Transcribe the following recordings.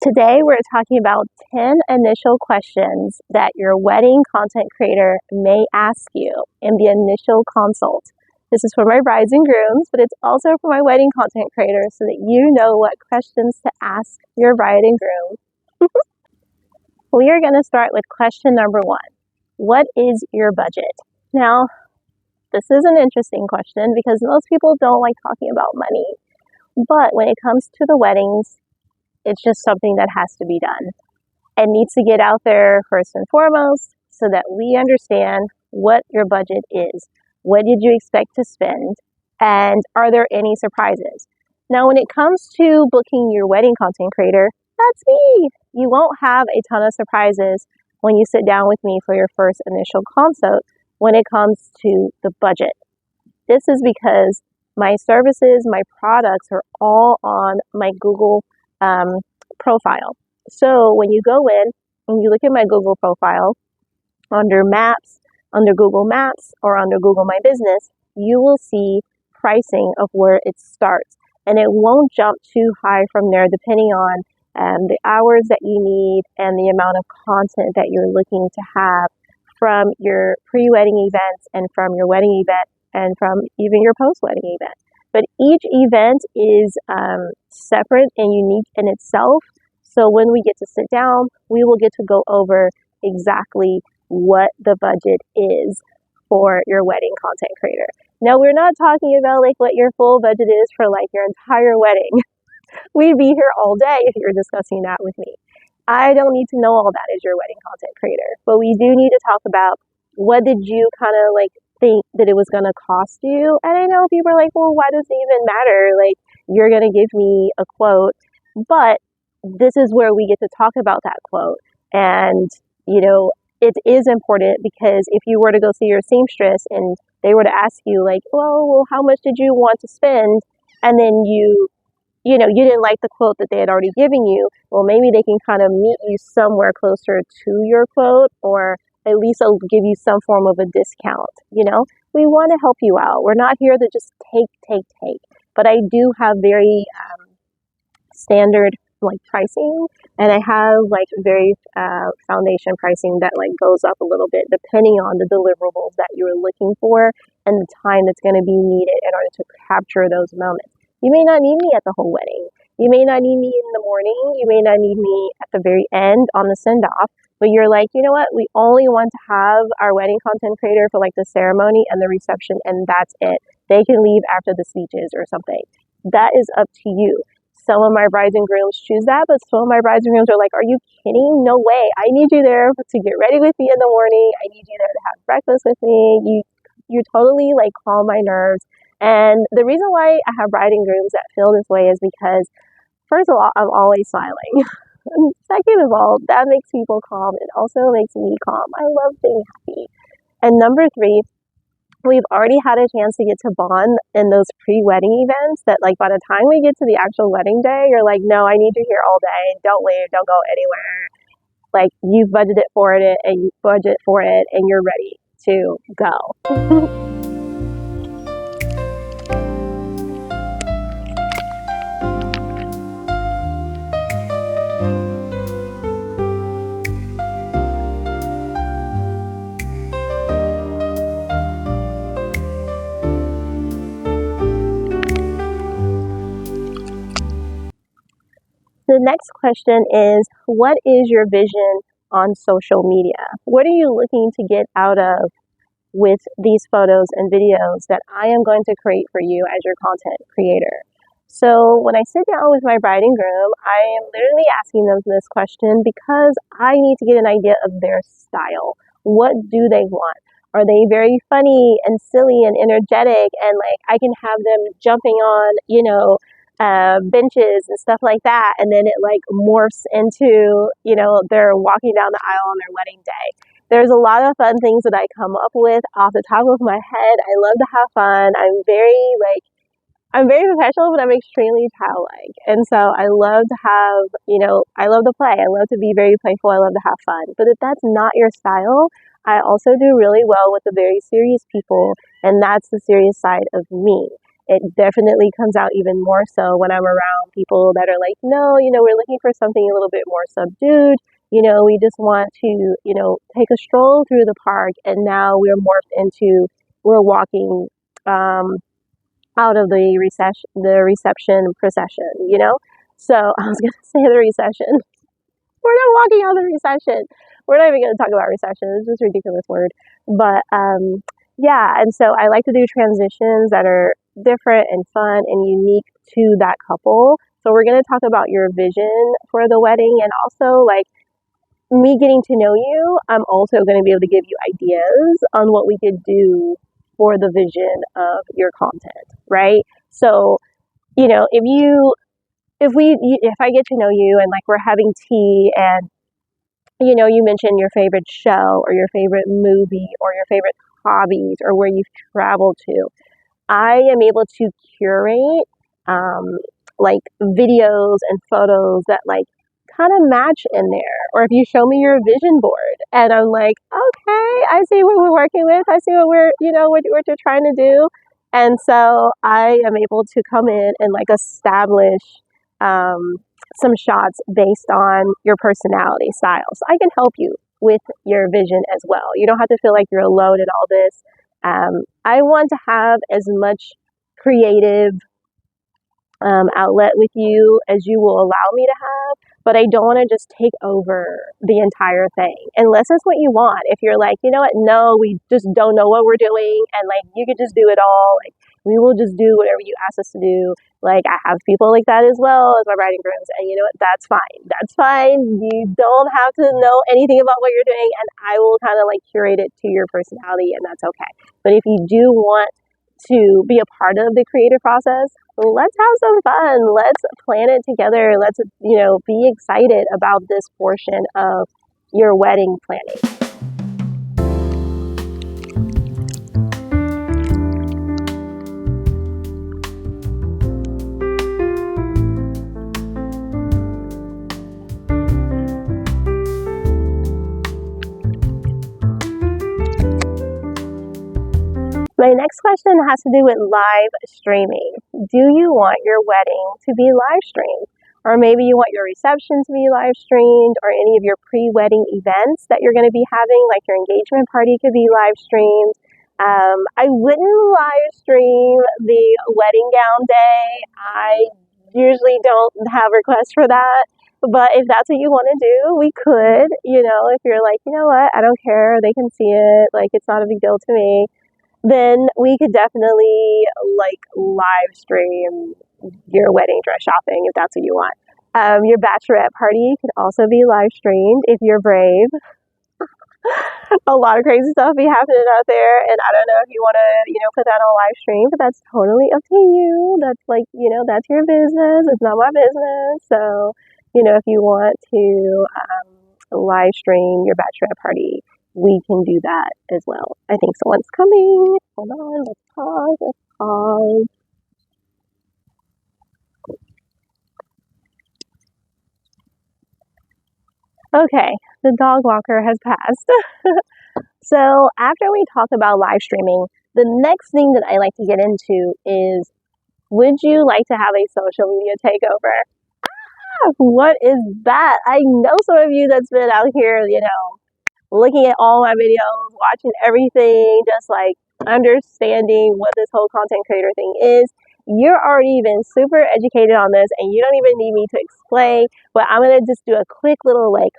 Today we're talking about 10 initial questions that your wedding content creator may ask you in the initial consult. This is for my brides and grooms, but it's also for my wedding content creators so that you know what questions to ask your bride and groom. We are going to start with question number 1. What is your budget? Now, this is an interesting question because most people don't like talking about money. But when it comes to the weddings, it's just something that has to be done. It needs to get out there first and foremost so that we understand what your budget is. What did you expect to spend? And are there any surprises? Now, when it comes to booking your wedding content creator, that's me. You won't have a ton of surprises when you sit down with me for your first initial consult when it comes to the budget. This is because my services, my products are all on my Google profile. So when you go in and you look at my Google profile, under Maps, under Google Maps, or under Google My Business, you will see pricing of where it starts. And it won't jump too high from there depending on the hours that you need and the amount of content that you're looking to have from your pre-wedding events and from your wedding event and from even your post-wedding event. But each event is separate and unique in itself. So when we get to sit down, we will get to go over exactly what the budget is for your wedding content creator. Now, we're not talking about like what your full budget is for like your entire wedding. We'd be here all day if you were discussing that with me. I don't need to know all that as your wedding content creator, but we do need to talk about what did you kind of like think that it was going to cost you. And I know people are like, well, why does it even matter? Like, you're going to give me a quote, but this is where we get to talk about that quote. And, you know, it is important because if you were to go see your seamstress and they were to ask you like, well, how much did you want to spend? And then you didn't like the quote that they had already given you. Well, maybe they can kind of meet you somewhere closer to your quote, or at least it'll give you some form of a discount. You know, we want to help you out. We're not here to just take. But I do have very standard like pricing, and I have like very foundation pricing that like goes up a little bit depending on the deliverables that you're looking for and the time that's going to be needed in order to capture those moments. You may not need me at the whole wedding. You may not need me in the morning. You may not need me at the very end on the send-off. But you're like, you know what? We only want to have our wedding content creator for like the ceremony and the reception, and that's it. They can leave after the speeches or something. That is up to you. Some of my brides and grooms choose that, but some of my brides and grooms are like, are you kidding? No way. I need you there to get ready with me in the morning. I need you there to have breakfast with me. You totally like calm my nerves. And the reason why I have bride and grooms that feel this way is because, first of all, I'm always smiling. Second of all, that makes people calm. It also makes me calm. I love being happy. And number 3, we've already had a chance to get to bond in those pre-wedding events that like by the time we get to the actual wedding day, you're like, no, I need you here all day. Don't leave. Don't go anywhere. Like you've budgeted for it and you budget for it and you're ready to go. The next question is, what is your vision on social media? What are you looking to get out of with these photos and videos that I am going to create for you as your content creator? So when I sit down with my bride and groom, I am literally asking them this question because I need to get an idea of their style. What do they want? Are they very funny and silly and energetic and like I can have them jumping on, benches and stuff like that, and then it like morphs into, they're walking down the aisle on their wedding day. There's a lot of fun things that I come up with off the top of my head. I love to have fun. I'm very professional, but I'm extremely childlike. And so I love to have, I love to play. I love to be very playful. I love to have fun. But if that's not your style, I also do really well with the very serious people, and that's the serious side of me. it definitely comes out even more so when I'm around people that are like, no, we're looking for something a little bit more subdued. We just want to, take a stroll through the park, and now we're walking out of the reception procession, So I was gonna say the recession. We're not walking out of the recession. We're not even gonna talk about recession. It's just a ridiculous word. But yeah, and so I like to do transitions that are different and fun and unique to that couple. So we're gonna talk about your vision for the wedding, and also like me getting to know you. I'm also going to be able to give you ideas on what we could do for the vision of your content, right? So, if I get to know you and like we're having tea, and you mentioned your favorite show or your favorite movie or your favorite hobbies or where you've traveled to, I am able to curate like videos and photos that like kind of match in there. Or if you show me your vision board and I'm like, okay, I see what we're working with. I see what what you're trying to do. And so I am able to come in and like establish some shots based on your personality style. So I can help you with your vision as well. You don't have to feel like you're alone in all this. I want to have as much creative outlet with you as you will allow me to have, but I don't want to just take over the entire thing unless that's what you want. If you're like, you know what, no, we just don't know what we're doing, and like you could just do it all, like we will just do whatever you ask us to do. Like I have people like that as well as my bride and grooms, and you know what, that's fine. That's fine. You don't have to know anything about what you're doing, and I will kind of like curate it to your personality, and that's okay. But if you do want to be a part of the creative process, let's have some fun. Let's plan it together. Let's, be excited about this portion of your wedding planning. My next question has to do with live streaming. Do you want your wedding to be live streamed? Or maybe you want your reception to be live streamed, or any of your pre-wedding events that you're going to be having, like your engagement party could be live streamed. I wouldn't live stream the wedding gown day. I usually don't have requests for that. But if that's what you want to do, we could, if you're like, you know what, I don't care, they can see it, like it's not a big deal to me, then we could definitely like live stream your wedding dress shopping if that's what you want. Your bachelorette party could also be live streamed if you're brave. A lot of crazy stuff be happening out there, and I don't know if you want to, put that on live stream, but that's totally up to you. That's like, that's your business. It's not my business. So, if you want to live stream your bachelorette party, we can do that as well. I think someone's coming. Hold on, let's pause. Okay, the dog walker has passed. So after we talk about live streaming, the next thing that I like to get into is, would you like to have a social media takeover? What is that? I know some of you that's been out here, looking at all my videos, watching everything, just like understanding what this whole content creator thing is. You're already been super educated on this, and you don't even need me to explain, but I'm going to just do a quick little look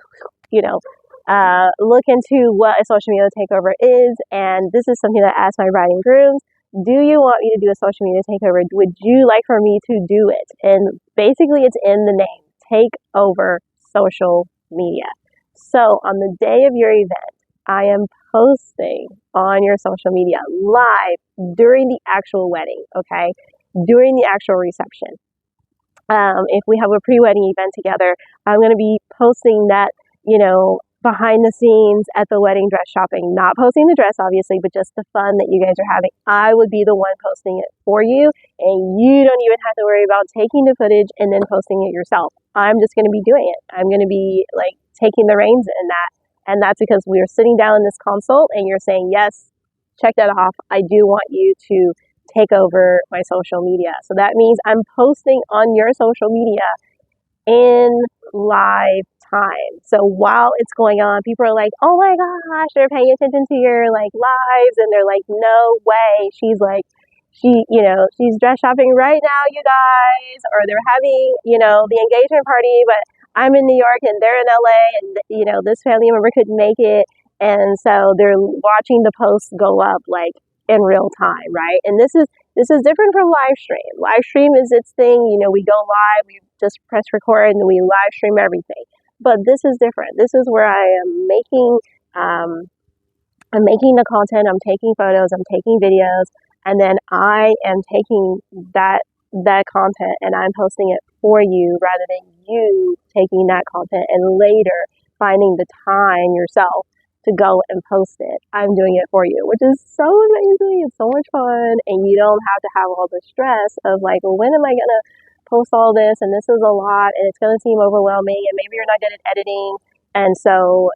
into what a social media takeover is. And this is something that I asked my bride and grooms. Do you want me to do a social media takeover? Would you like for me to do it? And basically it's in the name, take over social media. So on the day of your event, I am posting on your social media live during the actual wedding, okay? During the actual reception. If we have a pre-wedding event together, I'm going to be posting that, behind the scenes at the wedding dress shopping, not posting the dress obviously, but just the fun that you guys are having. I would be the one posting it for you, and you don't even have to worry about taking the footage and then posting it yourself. I'm just going to be doing it. I'm going to be like taking the reins in that. And that's because we are sitting down in this consult and you're saying, yes, check that off. I do want you to take over my social media. So that means I'm posting on your social media in live time. So while it's going on, people are like, oh my gosh, they're paying attention to your like lives, and they're like, no way. She's like, she's dress shopping right now, you guys, or they're having, the engagement party, but I'm in New York and they're in LA, and this family member couldn't make it. And so they're watching the posts go up like in real time, right? And this is different from live stream. Live stream is its thing. We go live, we just press record, and we live stream everything. But this is different. This is where I am making, the content. I'm taking photos. I'm taking videos, and then I am taking that content and I'm posting it for you, rather than you taking that content and later finding the time yourself to go and post it. I'm doing it for you, which is so amazing. It's so much fun, and you don't have to have all the stress of like, well, when am I gonna post all this? And this is a lot, and it's gonna seem overwhelming, and maybe you're not good at editing. And so,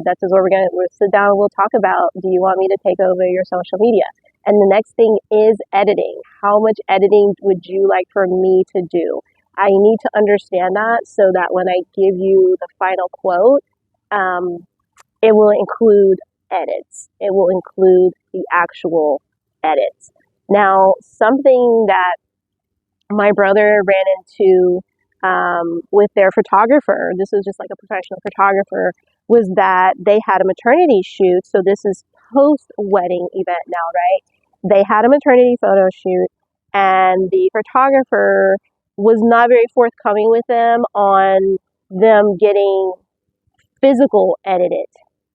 that's just where we'll sit down and we'll talk about, do you want me to take over your social media? And the next thing is editing. How much editing would you like for me to do? I need to understand that, so that when I give you the final quote, it will include edits. It will include the actual edits. Now, something that my brother ran into with their photographer, this was just like a professional photographer, was that they had a maternity shoot. So this is post-wedding event now, right? They had a maternity photo shoot, and the photographer was not very forthcoming with them on them getting physical edited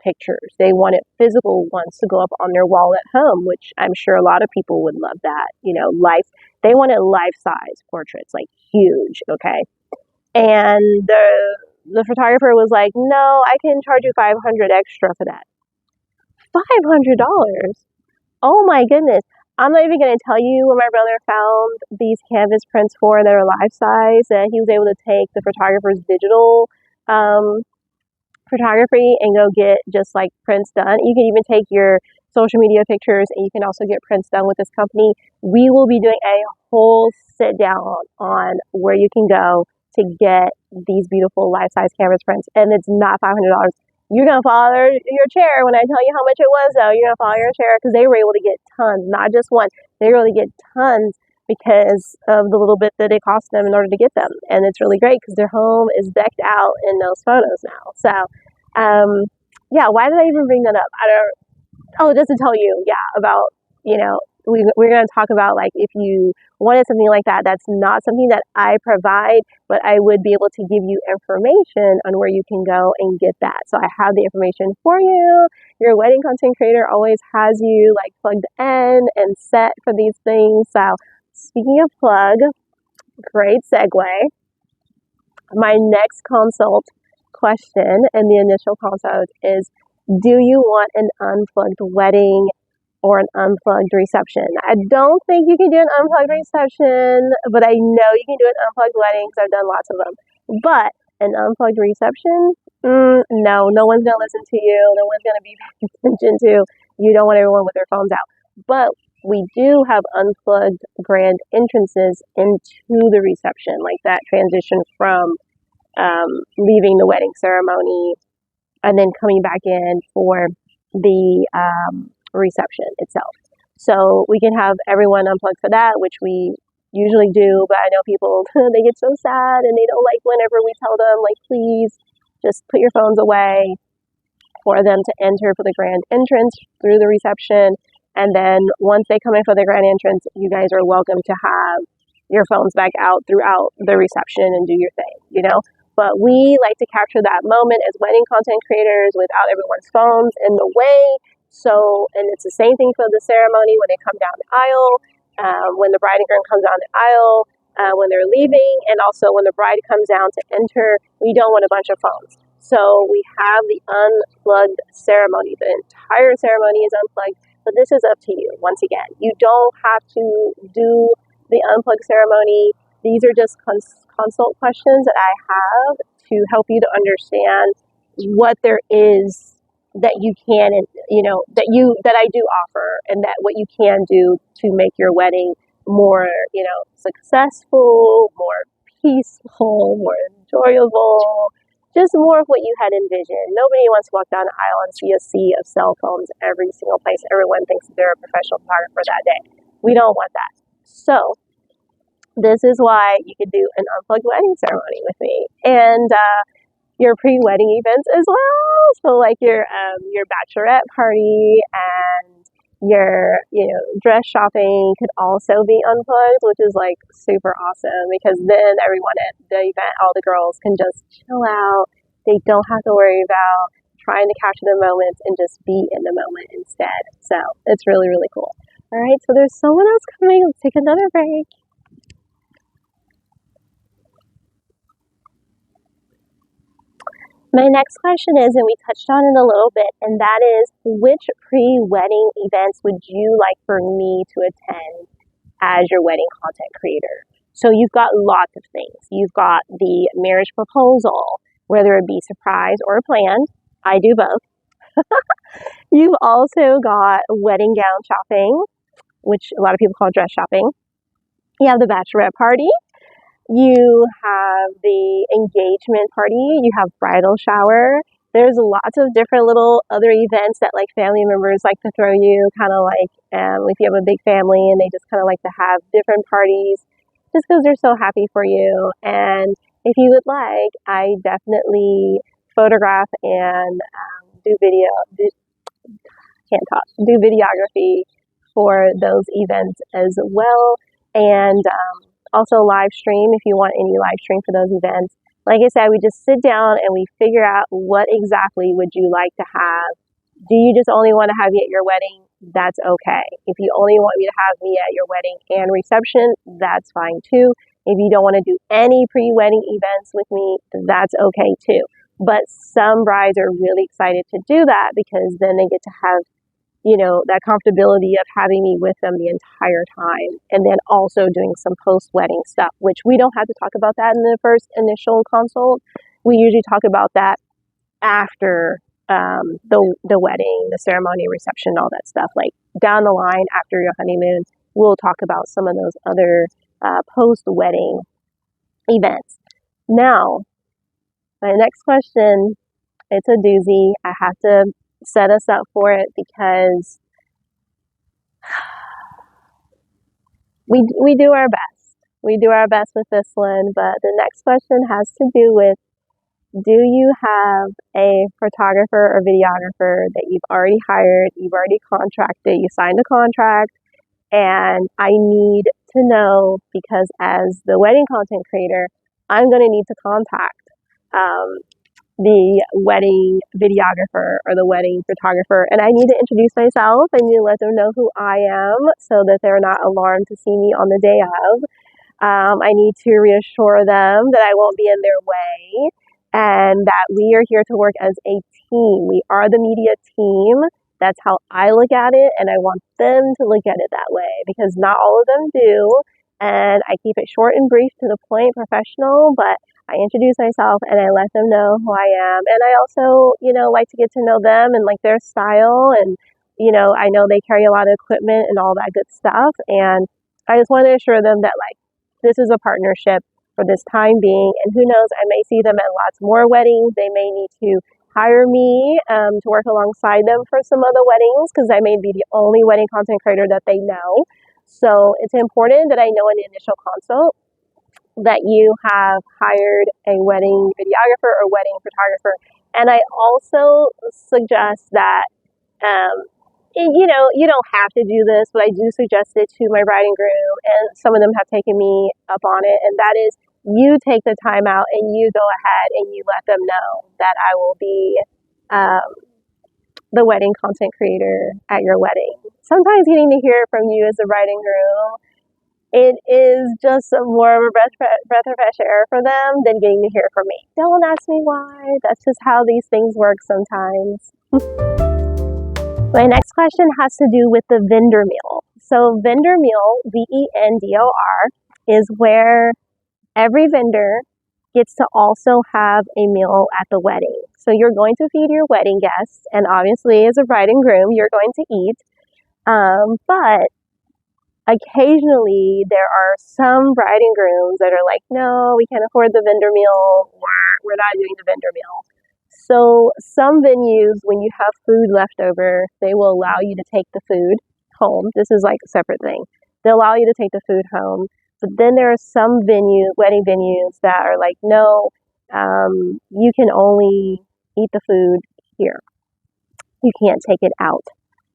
pictures. They wanted physical ones to go up on their wall at home, which I'm sure a lot of people would love that. They wanted life-size portraits, like huge, okay? And the photographer was like, no, I can charge you $500 extra for that. $500? Oh my goodness. I'm not even going to tell you when my brother found these canvas prints for that are life size, that he was able to take the photographer's digital photography and go get just like prints done. You can even take your social media pictures and you can also get prints done with this company. We will be doing a whole sit down on where you can go to get these beautiful life-size canvas prints, and it's not $500. You're going to fall out of your chair when I tell you how much it was, though. You're going to fall out of your chair, because they were able to get tons, not just one. They were able to get tons because of the little bit that it cost them in order to get them. And it's really great because their home is decked out in those photos now. So, why did I even bring that up? Just to tell you, about, we're going to talk about, like, if you wanted something like that, that's not something that I provide, but I would be able to give you information on where you can go and get that. So I have the information for you. Your wedding content creator always has you like plugged in and set for these things. So speaking of plug, great segue. My next consult question in the initial consult is, do you want an unplugged wedding or an unplugged reception? I don't think you can do an unplugged reception, but I know you can do an unplugged wedding because I've done lots of them. But an unplugged reception, no one's going to listen to you. No one's going to be paying attention to. You don't want everyone with their phones out. But we do have unplugged grand entrances into the reception, like that transition from leaving the wedding ceremony and then coming back in for the reception itself. So we can have everyone unplugged for that, which we usually do, but I know people, they get so sad and they don't like whenever we tell them, like, please just put your phones away, for them to enter for the grand entrance through the reception. And then once they come in for the grand entrance, you guys are welcome to have your phones back out throughout the reception and do your thing, But we like to capture that moment as wedding content creators without everyone's phones in the way. So, and it's the same thing for the ceremony when they come down the aisle, when the bride and groom comes down the aisle, when they're leaving, and also when the bride comes down to enter. We don't want a bunch of phones. So we have the unplugged ceremony. The entire ceremony is unplugged, but this is up to you. Once again, you don't have to do the unplugged ceremony. These are just consult questions that I have to help you to understand what there is that you can, and that I do offer, and that what you can do to make your wedding more, successful, more peaceful, more enjoyable, just more of what you had envisioned. Nobody wants to walk down the aisle and see a sea of cell phones every single place. Everyone thinks they're a professional photographer that day. We don't want that. So this is why you could do an unplugged wedding ceremony with me, and your pre-wedding events as well. So like your bachelorette party and your dress shopping could also be unplugged, which is like super awesome, because then everyone at the event, all the girls, can just chill out. They don't have to worry about trying to capture the moments and just be in the moment instead. So it's really, really cool. All right, so there's someone else coming. Let's take another break. My next question is, and we touched on it a little bit, and that is, which pre-wedding events would you like for me to attend as your wedding content creator? So you've got lots of things. You've got the marriage proposal, whether it be surprise or planned. I do both. You've also got wedding gown shopping, which a lot of people call dress shopping. You have the bachelorette party. You have the engagement party, you have bridal shower. There's lots of different little other events that like family members like to throw you, kind of like if you have a big family and they just kind of like to have different parties just because they're so happy for you. And if you would like, I definitely photograph and do videography for those events as well. And also live stream if you want any live stream for those events. Like I said, we just sit down and we figure out what exactly would you like to have. Do you just only want to have me at your wedding? That's okay. If you only want me to have me at your wedding and reception, that's fine too. If you don't want to do any pre-wedding events with me, that's okay too. But some brides are really excited to do that because then they get to have that comfortability of having me with them the entire time, and then also doing some post-wedding stuff, which we don't have to talk about that in the first initial consult. We usually talk about that after the wedding, the ceremony, reception, all that stuff. Like down the line after your honeymoon, we'll talk about some of those other post-wedding events. Now, my next question, it's a doozy. I have to set us up for it because we do our best. We do our best with this one, but the next question has to do with, do you have a photographer or videographer that you've already hired, you've already contracted, you signed a contract, and I need to know, because as the wedding content creator, I'm going to need to contact the wedding videographer or the wedding photographer, and I need to introduce myself. I need to let them know who I am so that they're not alarmed to see me on the day of. I need to reassure them that I won't be in their way and that we are here to work as a team. We are the media team. That's how I look at it, and I want them to look at it that way, because not all of them do, and I keep it short and brief, to the point, professional, but I introduce myself and I let them know who I am. And I also, like to get to know them and like their style. And, I know they carry a lot of equipment and all that good stuff. And I just want to assure them that like, this is a partnership for this time being. And who knows, I may see them at lots more weddings. They may need to hire me to work alongside them for some other weddings, because I may be the only wedding content creator that they know. So it's important that I know in the initial consult that you have hired a wedding videographer or wedding photographer. And I also suggest that, you don't have to do this, but I do suggest it to my bride and groom, and some of them have taken me up on it, and that is, you take the time out and you go ahead and you let them know that I will be the wedding content creator at your wedding. Sometimes getting to hear from you as the bride and groom, it is just more of a breath of fresh air for them than getting to hear from me. Don't ask me why. That's just how these things work sometimes. My next question has to do with the vendor meal. So vendor meal, VENDOR, is where every vendor gets to also have a meal at the wedding. So you're going to feed your wedding guests, and obviously as a bride and groom, you're going to eat. But occasionally there are some bride and grooms that are like, no, we can't afford the vendor meal, or we're not doing the vendor meal. So some venues, when you have food left over, they will allow you to take the food home. This is like a separate thing. They'll allow you to take the food home. But then there are some wedding venues that are like, no, you can only eat the food here. You can't take it out.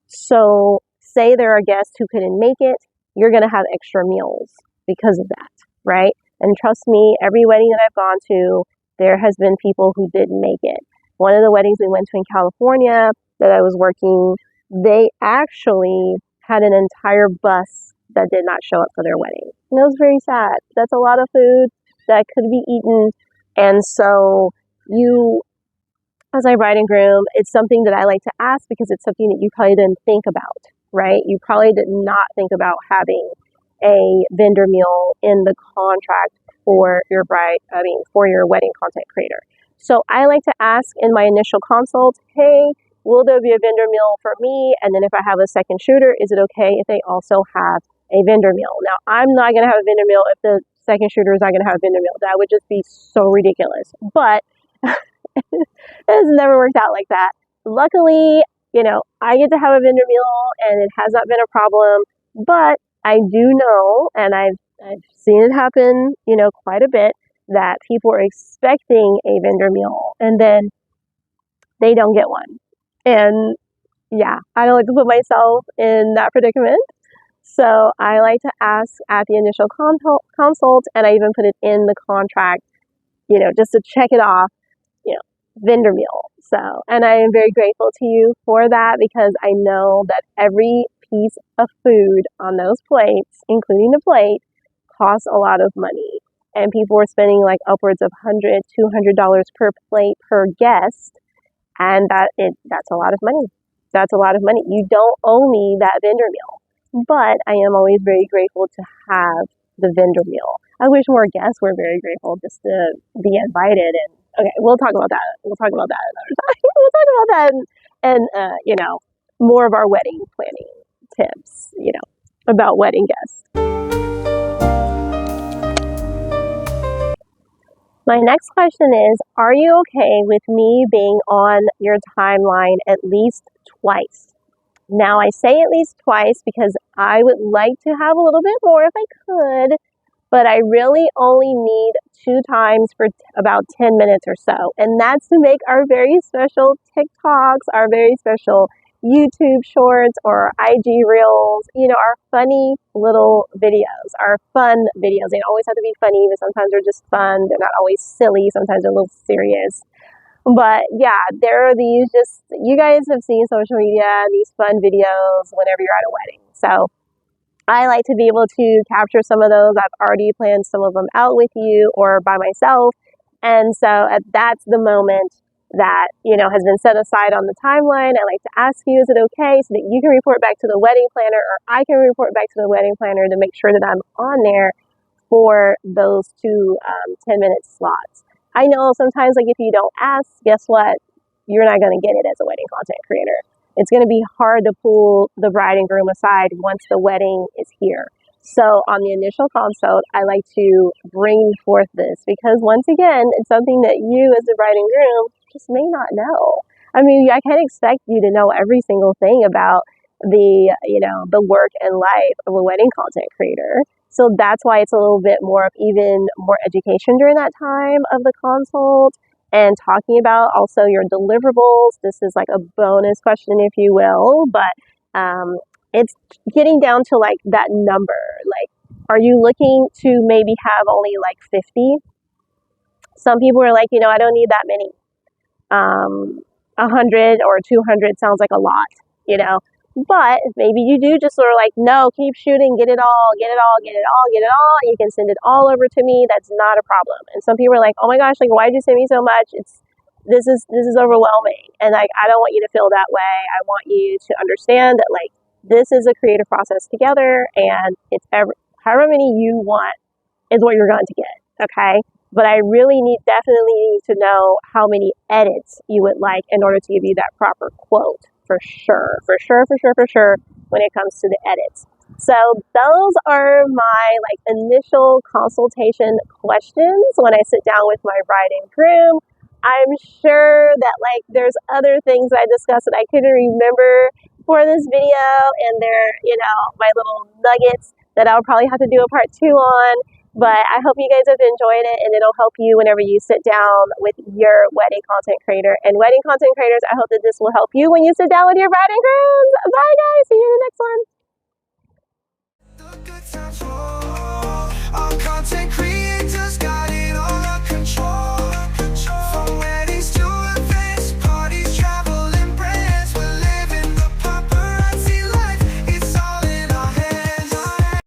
So say there are guests who couldn't make it, you're going to have extra meals because of that, right? And trust me, every wedding that I've gone to, there has been people who didn't make it. One of the weddings we went to in California that I was working, they actually had an entire bus that did not show up for their wedding. And it was very sad. That's a lot of food that could be eaten. And so you, as a bride and groom, it's something that I like to ask because it's something that you probably didn't think about, right? You probably did not think about having a vendor meal in the contract for your for your wedding content creator. So I like to ask in my initial consult, hey, will there be a vendor meal for me? And then if I have a second shooter, is it okay if they also have a vendor meal? Now, I'm not going to have a vendor meal if the second shooter is not going to have a vendor meal. That would just be so ridiculous. But it has never worked out like that. Luckily, I get to have a vendor meal and it has not been a problem. But I do know, and I've seen it happen, quite a bit, that people are expecting a vendor meal and then they don't get one. And yeah, I don't like to put myself in that predicament. So I like to ask at the initial consult, and I even put it in the contract, just to check it off, vendor meal. So, and I am very grateful to you for that because I know that every piece of food on those plates, including the plate, costs a lot of money. And people are spending like upwards of $100, $200 per plate per guest. And that's a lot of money. That's a lot of money. You don't owe me that vendor meal. But I am always very grateful to have the vendor meal. I wish more guests were very grateful just to be invited. And okay, we'll talk about that. We'll talk about that another time. We'll talk about that and more of our wedding planning tips, about wedding guests. My next question is, are you okay with me being on your timeline at least twice? Now, I say at least twice because I would like to have a little bit more if I could, but I really only need 2 times for about 10 minutes or so. And that's to make our very special TikToks, our very special YouTube shorts or IG reels, our funny little videos, our fun videos. They don't always have to be funny, but sometimes they're just fun. They're not always silly. Sometimes they're a little serious. But yeah, there are these you guys have seen social media, these fun videos whenever you're at a wedding. So I like to be able to capture some of those. I've already planned some of them out with you or by myself. And so that's the moment that, has been set aside on the timeline. I like to ask you, is it okay, so that you can report back to the wedding planner or I can report back to the wedding planner to make sure that I'm on there for those 2 10-minute slots. I know sometimes, if you don't ask, guess what? You're not going to get it as a wedding content creator. It's going to be hard to pull the bride and groom aside once the wedding is here. So on the initial consult, I like to bring forth this because once again, it's something that you as the bride and groom just may not know. I mean, I can't expect you to know every single thing about the work and life of a wedding content creator. So that's why it's a little bit even more education during that time of the consult and talking about also your deliverables. This is like a bonus question, if you will, but it's getting down to that number. Are you looking to maybe have only 50? Some people are like, I don't need that many. 100 or 200 sounds like a lot, But maybe you do just sort of no, keep shooting, get it all. You can send it all over to me. That's not a problem. And some people are like, oh my gosh, why did you send me so much? This is overwhelming. And I don't want you to feel that way. I want you to understand that this is a creative process together and it's however many you want is what you're going to get. Okay. but I really definitely need to know how many edits you would like in order to give you that proper quote, for sure, when it comes to the edits. So those are my initial consultation questions when I sit down with my bride and groom. I'm sure that there's other things I discussed that I couldn't remember for this video, and they're, my little nuggets that I'll probably have to do a part 2 on. But I hope you guys have enjoyed it, and it'll help you whenever you sit down with your wedding content creator. And wedding content creators, I hope that this will help you when you sit down with your bride and grooms. Bye guys, see you in the next one.